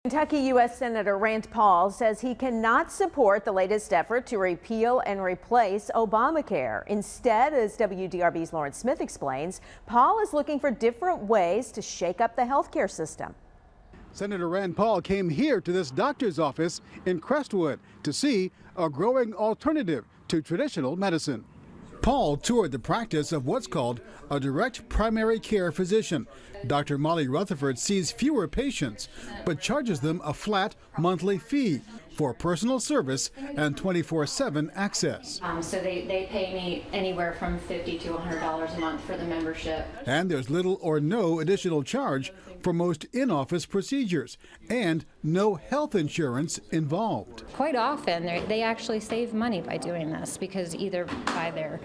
Kentucky U.S. Senator Rand Paul says he cannot support the latest effort to repeal and replace Obamacare. Instead, as WDRB's Lawrence Smith explains, Paul is looking for different ways to shake up the healthcare system. Senator Rand Paul came here to this doctor's office in Crestwood to see a growing alternative to traditional medicine. Paul toured the practice of what's called a direct primary care physician. Dr. Molly Rutherford sees fewer patients, but charges them a flat monthly fee for personal service and 24/7 access. So they pay me anywhere from $50 to $100 a month for the membership. And there's little or no additional charge for most in-office procedures, and no health insurance involved. Quite often, they actually save money by doing this because either by their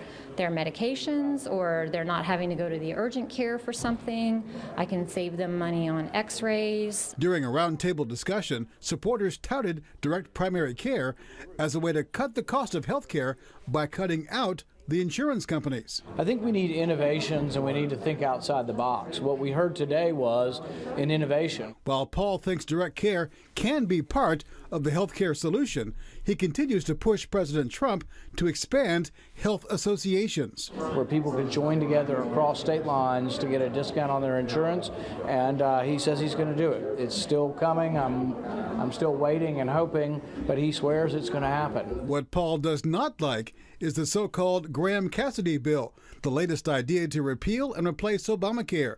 medications or they're not having to go to the urgent care for something. I can save them money on x-rays. During a roundtable discussion, supporters touted direct primary care as a way to cut the cost of health care by cutting out the insurance companies. I think we need innovations and we need to think outside the box. What we heard today was an innovation. While Paul thinks direct care can be part of the health care solution, he continues to push President Trump to expand health associations, where people could join together across state lines to get a discount on their insurance, and he says he's going to do it. It's still coming. I'm still waiting and hoping, but he swears it's going to happen. What Paul does not like is the so-called Graham-Cassidy bill, the latest idea to repeal and replace Obamacare.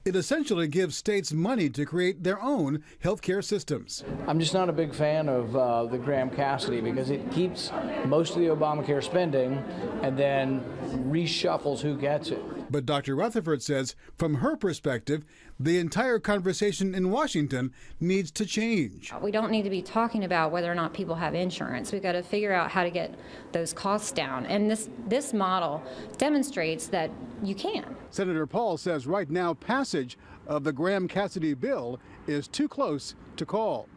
It essentially gives states money to create their own health care systems. I'm just not a big fan of the Graham-Cassidy because it keeps most of the Obamacare spending and then reshuffles who gets it. But Dr. Rutherford says, from her perspective, the entire conversation in Washington needs to change. We don't need to be talking about whether or not people have insurance. We've got to figure out how to get those costs down. And this model demonstrates that you can. Senator Paul says right now passage of the Graham-Cassidy bill is too close to call.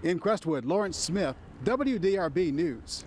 In Crestwood, Lawrence Smith, WDRB News.